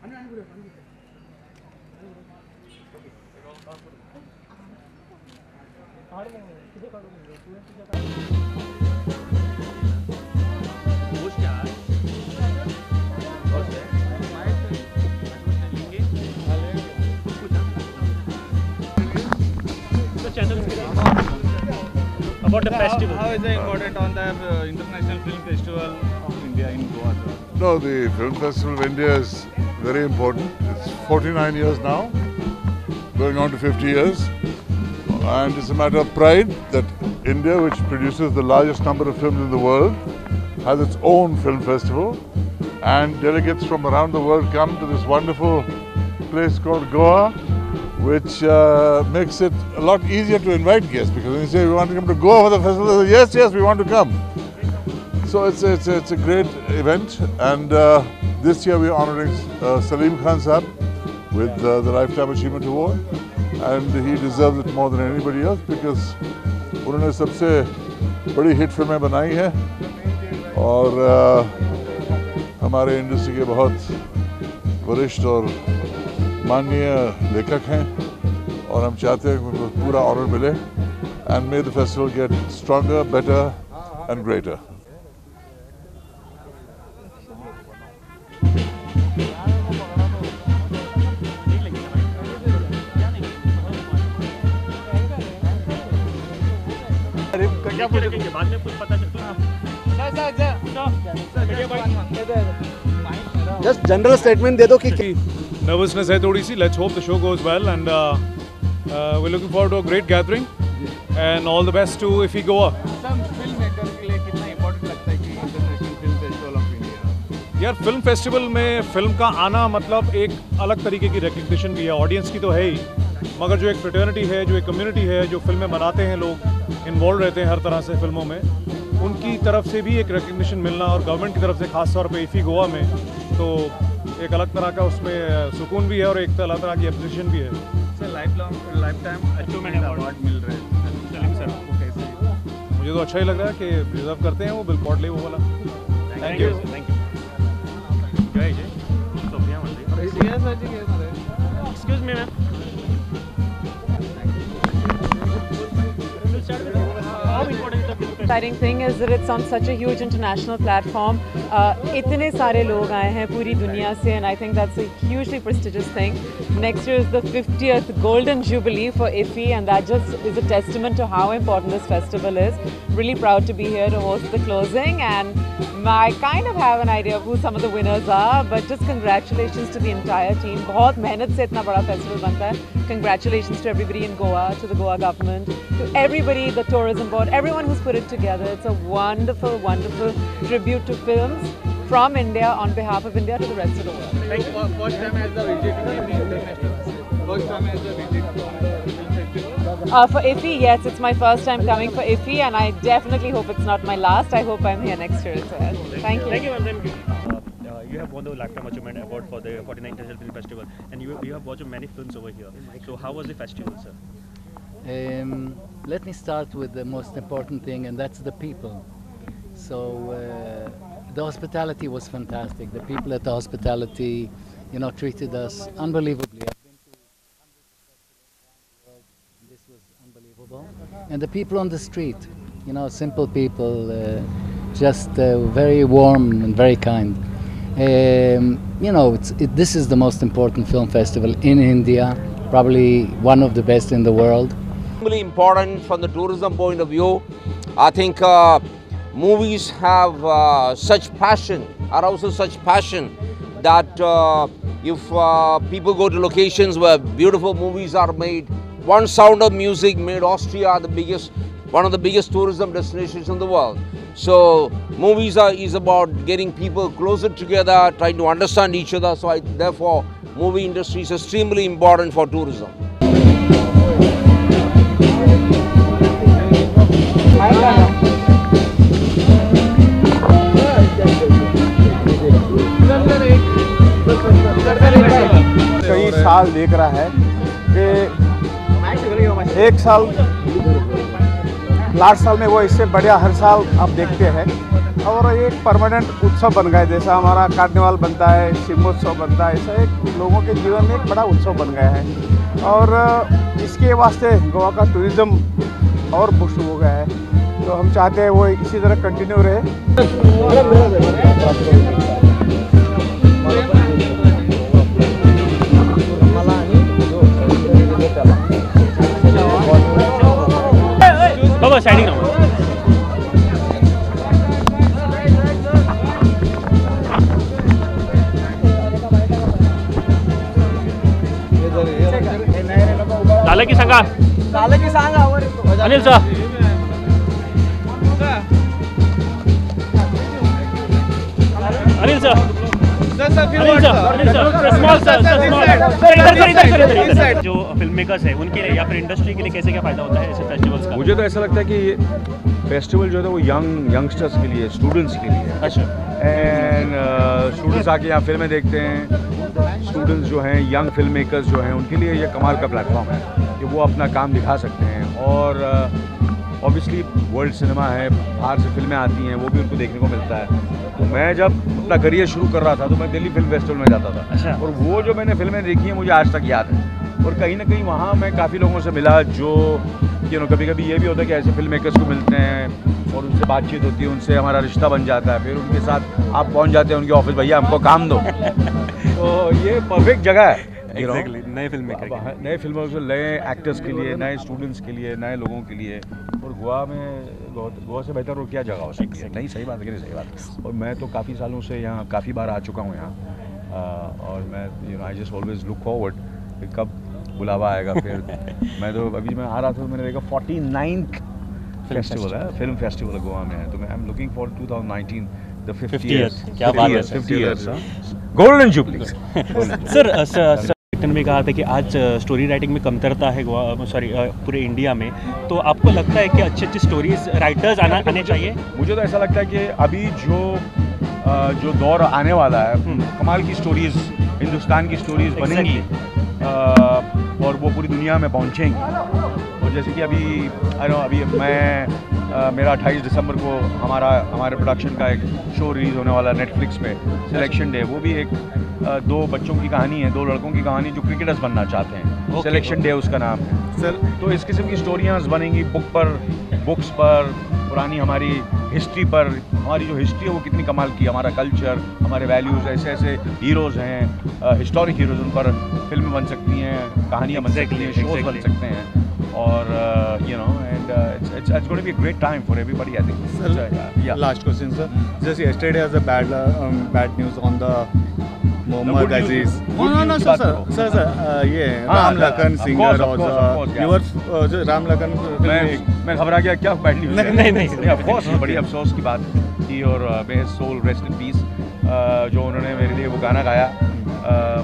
About the festival. How is it important on the International Film Festival of India in Goa? No, the Film Festival of India is very important. It's 49 years now, going on to 50 years. And it's a matter of pride that India, which produces the largest number of films in the world, has its own film festival. And delegates from around the world come to this wonderful place called Goa, which makes it a lot easier to invite guests, because when you say we want to come to Goa for the festival, they say, yes, yes, we want to come. So it's a great event, and this year we are honouring Salim Khan Sahab with the Lifetime Achievement Award, and he deserves it more than anybody else because उन्होंने सबसे बड़ी hit फिल्में बनाई हैं और हमारे industry के बहुत वरिष्ठ और माननीय लेखक हैं और हम चाहते हैं कि उनको पूरा ऑनर मिले and may the festival get stronger, better and greater. Just general statement दे दो कि nervousness है थोड़ी सी. Let's hope the show goes well, and we're looking forward to a great gathering and all the best to IFFI Goa. Some filmmaker के लिए कितना important लगता है कि International Film Festival of India? यार फिल्म फेस्टिवल में film का आना मतलब एक अलग तरीके की रिकग्निशन भी है. ऑडियंस की तो है ही, मगर जो एक फ्रेटर्निटी है, जो एक कम्युनिटी है, जो फिल्में बनाते हैं लोग, इन्वॉल्व रहते हैं हर तरह से फिल्मों में, उनकी तरफ से भी एक रिकग्निशन मिलना और गवर्नमेंट की तरफ से खास तौर पे IFFI गोवा में तो एक अलग तरह का उसमें सुकून भी है और एक अलग तरह की एप्रिसिएशन भी है. लाइफ टाइम अचीवमेंट अवार्ड मिल रहे हैं सलीम सर को कैसे? मुझे तो अच्छा ही लग रहा है कि रिजर्व करते हैं वो बिल पॉडले वो वाला. Thank you. जय जय. सोफिया मंदिर. Excuse me ma'am. Exciting thing is that it's on such a huge international platform. इतने सारे लोग आए हैं पूरी दुनिया से, and I think that's a hugely prestigious thing. Next year is the 50th Golden Jubilee for IFFI, and that just is a testament to how important this festival is. Really proud to be here to host the closing, and I kind of have an idea of who some of the winners are, but just congratulations to the entire team. बहुत मेहनत से इतना बड़ा festival बनता है. Congratulations to everybody in Goa, to the Goa government, to everybody, the tourism board, everyone who's put it together. It's a wonderful, wonderful tribute to films from India on behalf of India to the rest of the world. Thank you. First time as a visit in international. First time as a visit. For IFFI, yes, it's my first time coming for IFFI, and I definitely hope it's not my last. I hope I'm here next year as well. Thank you. Thank you, ma'am. You have won the Lifetime Achievement Award for the 49th International Film Festival, and you have watched many films over here. So how was the festival, sir? Let me start with the most important thing, and that's the people. So the hospitality was fantastic. The people at the hospitality, treated us unbelievably. I've been to hundreds of festivals around the world, and this was unbelievable. And the people on the street, simple people, just very warm and very kind. This is the most important film festival in India, probably one of the best in the world. Really important from the tourism point of view. I think movies have such passion, arouses such passion that if people go to locations where beautiful movies are made, one Sound of Music made Austria one of the biggest tourism destinations in the world. So movies is about getting people closer together, trying to understand each other. So therefore, movie industry is extremely important for tourism. कई साल देख रहा है कि एक साल last साल में वो इससे बढ़िया हर साल आप देखते हैं, और ये एक परमानेंट उत्सव बन गया है। जैसा हमारा कार्निवाल बनता है, शिमोत्सव बनता है, ऐसा एक लोगों के जीवन में एक बड़ा उत्सव बन गया है और इसके वास्ते गोवा का टूरिज़्म और बूस्ट हो गया है। तो हम चाहते हैं वो इसी तरह कंटिन्यू रहे। बाबा साइडिंग राउंड झालं की सांगा अनिल सर अनिल सर जो फिल्म मेकर्स है उनके लिए या फिर इंडस्ट्री के लिए कैसे क्या फायदा होता है ऐसे फेस्टिवल्स का? मुझे तो ऐसा लगता है कि ये फेस्टिवल जो है वो यंगस्टर्स के लिए, स्टूडेंट्स के लिए। अच्छा। एंड स्टूडेंट्स आके यहाँ फिल्में देखते हैं। स्टूडेंट्स जो हैं, यंग फिल्म मेकर्स जो हैं, उनके लिए ये कमाल का प्लेटफॉर्म है कि वो अपना काम दिखा सकते हैं। और ऑब्वियसली वर्ल्ड सिनेमा है, बाहर से फिल्में आती हैं, वो भी उनको देखने को मिलता है। तो मैं जब अपना करियर शुरू कर रहा था तो मैं दिल्ली फिल्म फेस्टिवल में जाता था। अच्छा। और वो जो मैंने फिल्में देखी हैं मुझे आज तक याद है। और कहीं ना कहीं वहाँ मैं काफ़ी लोगों से मिला जो कभी कभी ये भी होता है कि ऐसे फिल्म मेकर्स को मिलते हैं और उनसे बातचीत होती है, उनसे हमारा रिश्ता बन जाता है। फिर उनके साथ आप पहुँच जाते हैं उनके ऑफिस, भैया हमको काम दो। तो ये परफेक्ट जगह है नए फिल्म मेकर, नए फिल्मों से, नए एक्टर्स के लिए, नए स्टूडेंट्स के लिए, नए लोगों के लिए। और गोवा से बेहतर और क्या जगह हो सकती है? नहीं, सही बात है कि नहीं? सही बात है। और मैं तो काफ़ी सालों से यहाँ काफ़ी बार आ चुका हूँ यहाँ। और मैं I just always look forward कि कब बुलावा आएगा। फिर मैं तो अभी मैं आ रहा था तो मैंने देखा 49th फेस्टिवल है, फिल्म फेस्टिवल गोवा में है। तो मैं I am looking for 2019 the 50th। क्या बात है, 50 ईयर्स गोल्डन जुबली। सर ने कहा था कि आज स्टोरी राइटिंग में कमतरता है गोवा, सॉरी पूरे इंडिया में। तो आपको लगता है कि अच्छी अच्छी स्टोरीज राइटर्स आने चाहिए? मुझे तो ऐसा लगता है कि अभी जो दौर आने वाला है, कमाल की स्टोरीज, हिंदुस्तान की स्टोरीज बनेंगी और वो पूरी दुनिया में पहुंचेंगी। और जैसे कि अभी मेरा 28 दिसंबर को हमारे प्रोडक्शन का एक शो रिलीज़ होने वाला है नेटफ्लिक्स पे, सिलेक्शन डे। वो भी एक दो बच्चों की कहानी है, दो लड़कों की कहानी जो क्रिकेटर्स बनना चाहते हैं। सिलेक्शन डे उसका नाम है सर। तो इस किस्म की स्टोरियाँ बनेंगी बुक्स पर, पुरानी हमारी हिस्ट्री पर। हमारी जो हिस्ट्री है वो कितनी कमाल की, हमारा कल्चर, हमारे वैल्यूज़, ऐसे ऐसे हीरोज़ हैं, हिस्टोरिक हीरोज़, उन पर फिल्में बन सकती हैं, कहानियाँ बन सकती हैं, शोज़ बन सकते हैं। और and it's going to be a great time for everybody, I think. Sir, yeah. Last question, sir. Just yesterday has a bad news on the Mohammad Aziz. No, sir. ये राम लखन सिंगर और राम लखन। मैं घबरा गया, क्या बैड न्यूज़? नहीं, of course बड़ी अफसोस की बात थी। और may his soul rest in peace. जो उन्होंने मेरे लिए वो गाना गाया,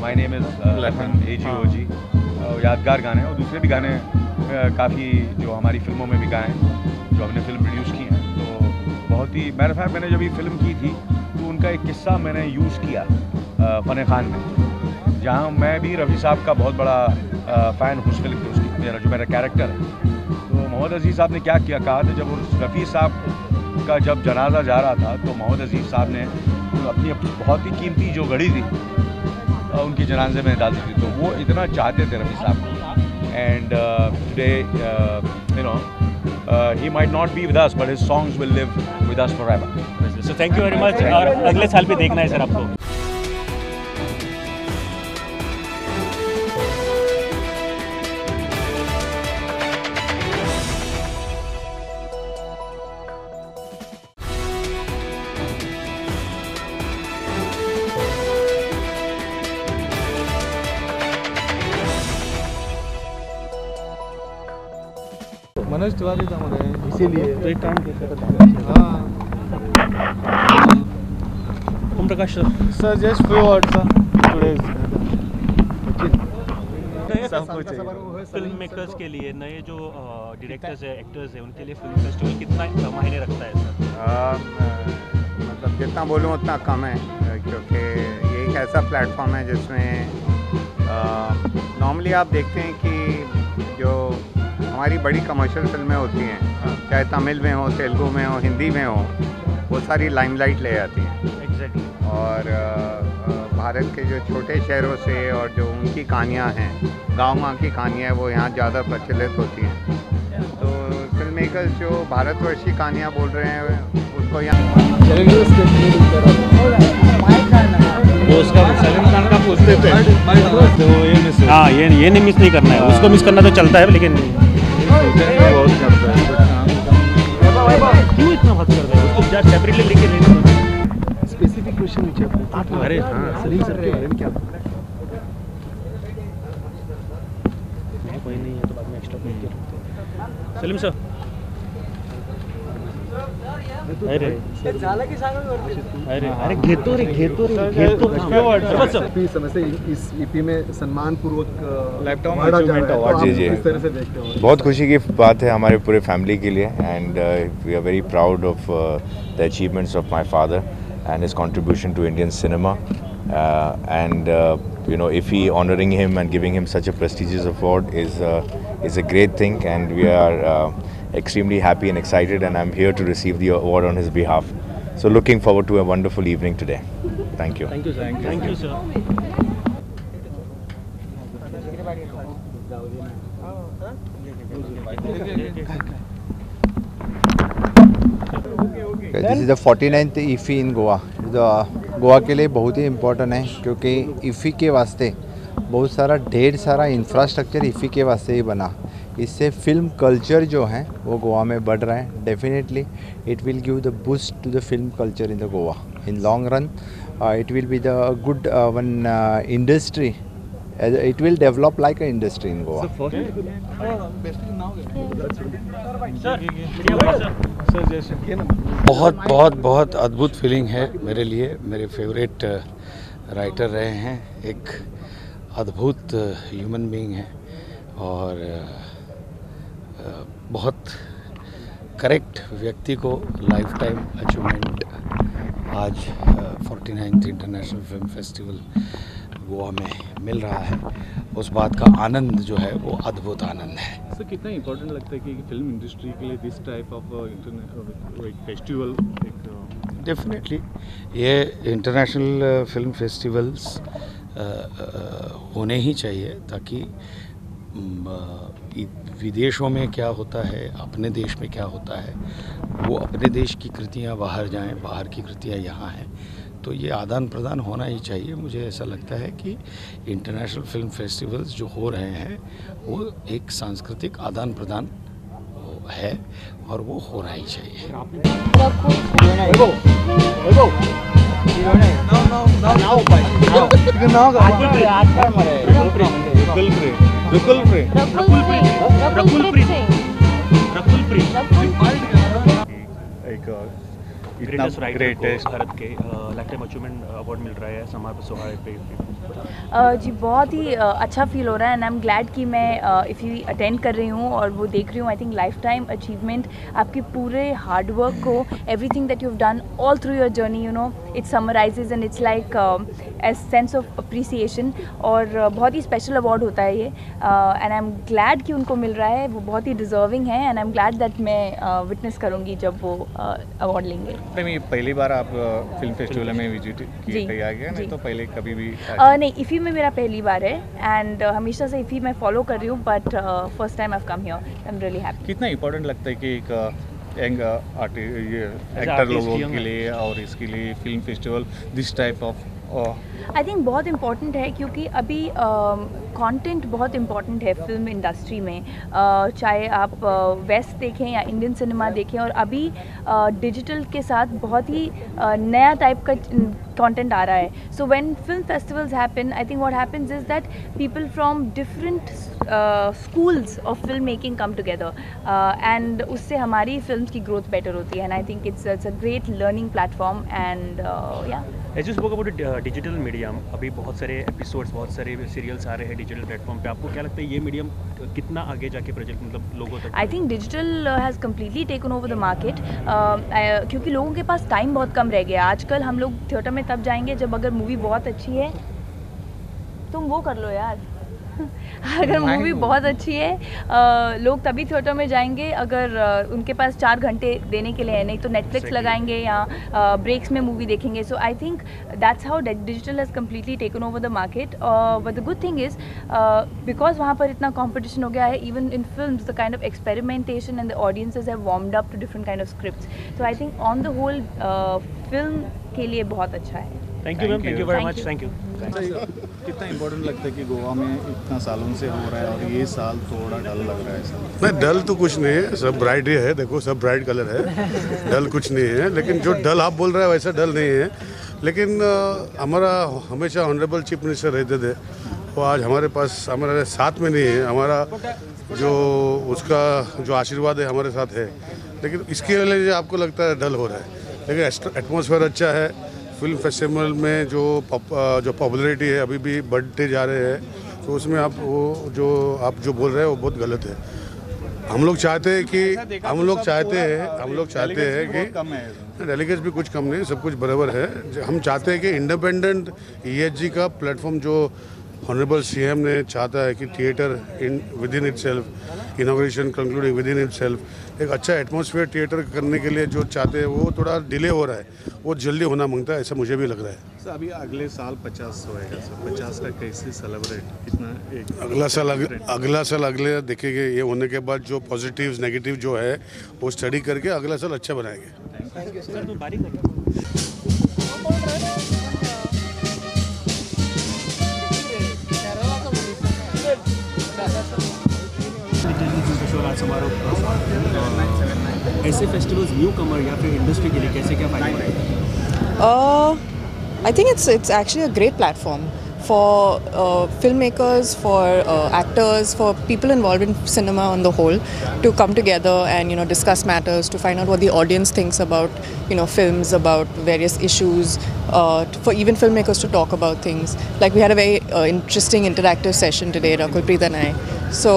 my name is Lakhan AGOG, यादगार गाने। और दूसरे भी गाने काफ़ी जो हमारी फिल्मों में भी गाए, जो हमने फिल्म प्रोड्यूस की हैं। तो बहुत ही मैंने जब ये फिल्म की थी तो उनका एक किस्सा मैंने यूज़ किया फ़न खान में, जहाँ मैं भी रफ़ी साहब का बहुत बड़ा फ़ैन हूँ उस फिल्म के, उसकी जो मेरा कैरेक्टर है। तो मोहम्मद अजीज़ साहब ने क्या कहा था, जब उस रफ़ी साहब का जब जनाजा जा रहा था तो मोहम्मद अजीज़ साहब ने अपनी बहुत ही कीमती जो घड़ी थी उनकी जनाजे में डाल दी थी। तो वो इतना चाहते थे रफ़ी साहब को। And today, he might not be with us, but his songs will live with us forever. So thank you very much. और अगले साल भी देखना है सर आपको। मनोज तिवारी था मुझे, इसीलिए तो एक काम Om Prakash sir just few words सब कुछ फिल्म मेकर्स के लिए, नए जो डायरेक्टर्स है, एक्टर्स है, उनके लिए फिल्म फेस्टिवल कितना मायने रखता है सर? मतलब जितना बोलूँ उतना कम है, क्योंकि ये एक ऐसा प्लेटफॉर्म है जिसमें नॉर्मली आप देखते हैं कि जो हमारी बड़ी कमर्शियल फिल्में होती हैं, चाहे तमिल में हो, तेलुगु में हो, हिंदी में हो, वो सारी लाइमलाइट ले जाती हैं। एग्जैक्टली। और भारत के जो छोटे शहरों से और जो उनकी कहानियाँ हैं, गाँव की कहानियाँ, वो यहाँ ज़्यादा प्रचलित होती हैं। तो फिल्म मेकर्स जो भारतवर्ष की कहानियाँ बोल रहे हैं उसको यहाँ वो उसका सलीम खान का पूछते थे तो ये हाँ, ये नहीं मिस नहीं करना है, उसको मिस करना तो चलता है, लेकिन बहुत करता है। क्यों इतना बात कर रहे हैं? उसको जस्ट सेपरेटली लेके लेना। स्पेसिफिक क्वेश्चन नीचे आपको। अरे हाँ, सलीम सर के बारे में क्या? कोई नहीं है तो बाद में एक्स्ट्रा करते हैं। सलीम सर, अरे अरे घेतो रे समय से इस ईपी में सम्मान पूर्वक लाइफटाइम अचीवमेंट अवार्ड। जी जी, इस तरह से देखते हो। बहुत खुशी की बात है हमारे पूरे फैमिली के लिए and we are very proud of the achievements of my father and his contribution to Indian cinema and you know, IFFI honoring him and giving him such a prestigious award is a great thing, and we are extremely happy and excited, and I'm here to receive the award on his behalf. So looking forward to a wonderful evening today. Thank you. Thank you, sir. Thank you, sir. This is the 49th IFFI इन गोवा। गोवा के लिए बहुत ही important है, क्योंकि IFFI के वास्ते बहुत सारा ढेर सारा इंफ्रास्ट्रक्चर IFFI के वास्ते ही बना। इससे फिल्म कल्चर जो है वो गोवा में बढ़ रहा है। Definitely it will give the boost to the film culture in the Goa in long run. It will be the good one industry. It will develop like an industry in Goa. बहुत अद्भुत feeling है मेरे लिए। मेरे favourite writer रहे हैं, एक अद्भुत ह्यूमन बीइंग है और बहुत करेक्ट व्यक्ति को लाइफ टाइम अचीवमेंट आज 49th international film festival Goa में मिल रहा है। उस बात का आनंद जो है वो अद्भुत आनंद है। सर, कितना इम्पोर्टेंट लगता है कि फिल्म इंडस्ट्री के लिए this type of festival? Definitely ये इंटरनेशनल फिल्म फेस्टिवल्स होने ही चाहिए, ताकि विदेशों में क्या होता है, अपने देश में क्या होता है, वो अपने देश की कृतियाँ बाहर जाएं, बाहर की कृतियाँ यहाँ हैं। तो ये आदान प्रदान होना ही चाहिए। मुझे ऐसा लगता है कि इंटरनेशनल फिल्म फेस्टिवल्स जो हो रहे हैं वो एक सांस्कृतिक आदान प्रदान है और वो होना ही चाहिए। ग्रेटेस्ट राइटर को भारत के लाइफ टाइम अचीवमेंट अवार्ड मिल रहा है समारोह सोहाए पे। जी बहुत ही अच्छा फील हो रहा है एंड आई एम ग्लैड कि मैं IFFI अटेंड कर रही हूँ और वो देख रही हूँ। I think life time achievement आपके पूरे हार्ड वर्क को, everything that you have done all through your journey, you know, it summarises and it's like a sense of appreciation. और बहुत ही स्पेशल अवार्ड होता है ये एंड आई एम ग्लैड कि उनको मिल रहा है। वो बहुत ही डिजर्विंग है and I am glad that मैं विटनेस करूँगी जब वो अवार्ड लेंगे। पहली बार आप फिल्म फेस्टिवल में विजिट किया गया, नहीं तो पहले कभी भी? नहीं, IFFI में मेरा पहली बार है एंड हमेशा से IFFI मैं फॉलो कर रही हूँ, but first time I have come here. I am really happy. कितना इम्पोर्टेंट लगता है कि एक यंग एक्टर लोगों के लिए और इसके लिए film festival this type of? I think बहुत इम्पॉर्टेंट है, क्योंकि अभी कंटेंट बहुत इम्पॉर्टेंट है फिल्म इंडस्ट्री में। चाहे आप वेस्ट देखें या इंडियन सिनेमा देखें, और अभी डिजिटल के साथ बहुत ही नया टाइप का कंटेंट आ रहा है। So when film festivals happen, I think what happens is that people from different schools of filmmaking come together and उससे हमारी फिल्म्स की ग्रोथ बेटर होती है and I think it's a great learning platform and yeah. As you spoke about digital medium, अभी बहुत सारे episodes, बहुत सारे सीरियल्स आ रहे हैं डिजिटल प्लेटफॉर्म पे। आपको क्या लगता है ये मीडियम कितना आगे जाके प्रोजेक्ट मतलब लोगों तक? I think digital has completely taken over the market, क्योंकि लोगों के पास टाइम बहुत कम रह गया। आजकल हम लोग थिएटर में तब जाएंगे जब अगर मूवी बहुत अच्छी है। तुम वो कर लो यार। अगर मूवी बहुत अच्छी है लोग तभी थिएटर में जाएंगे अगर उनके पास 4 घंटे देने के लिए है, नहीं तो नेटफ्लिक्स लगाएंगे या ब्रेक्स में मूवी देखेंगे. So I think that's how digital has completely taken over the market. But the good thing is because वहाँ पर इतना कॉम्पिटिशन हो गया है, even in films the kind of experimentation and the audiences have warmed up to different kind of scripts. So I think on the whole film के लिए बहुत अच्छा है. Thank you ma'am, thank you very much, thank you. कितना important लगता है कि गोवा में इतना सालों से हो रहा है और ये साल थोड़ा डल लग रहा है? नहीं, डल तो कुछ नहीं है, सब ब्राइट ही है. देखो सब ब्राइट कलर है, डल कुछ नहीं है. लेकिन जो डल आप बोल रहे हैं वैसा डल नहीं है. लेकिन हमारा हमेशा ऑनरेबल चीफ मिनिस्टर रहते थे, वो आज हमारे पास हमारे साथ में नहीं है. हमारा जो उसका जो आशीर्वाद है हमारे साथ है, लेकिन इसके लिए आपको लगता है डल हो रहा है. लेकिन एटमॉस्फेयर अच्छा है. फिल्म फेस्टिवल में जो पॉपुलैरिटी है अभी भी बढ़ते जा रहे हैं. तो उसमें आप जो बोल रहे हैं वो बहुत गलत है. हम लोग चाहते हैं कि डेलीगेट्स भी कुछ कम नहीं, सब कुछ बराबर है. हम चाहते हैं कि इंडिपेंडेंट ESG का प्लेटफॉर्म जो ऑनरेबल CM ने चाहता है कि theatre with in itself, inauguration concluding with in itself एक अच्छा एटमॉस्फेयर थिएटर करने के लिए जो चाहते हैं वो थोड़ा डिले हो रहा है. वो जल्दी होना मांगता है, ऐसा मुझे भी लग रहा है. सर अभी अगले साल 50 होएगा सर, 50 का कैसे सेलिब्रेट कितना एक अगला साल अगले देखेंगे. ये होने के बाद जो पॉजिटिव नेगेटिव जो है वो स्टडी करके अगला साल अच्छा बनाएंगे. ऐसे फेस्टिवल्स न्यू कमर या फिर इंडस्ट्री के लिए कैसे क्या फायदा रहेगा? I think it's actually a great platform for filmmakers, for actors, for people involved in cinema on the whole to come together and discuss matters, to find out what the audience thinks about films, about various issues, for even filmmakers to talk about things. Like we had a very interesting interactive session today, Rakulpreet and I. So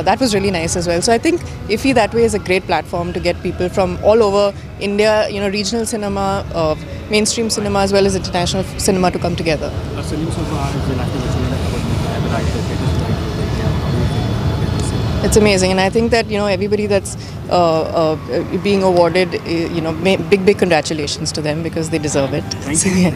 that was really nice as well. So I think IFFI that way is a great platform to get people from all over India, regional cinema, mainstream cinema as well as international cinema to come together. It's amazing, and I think that everybody that's being awarded, big congratulations to them because they deserve it. Thank you.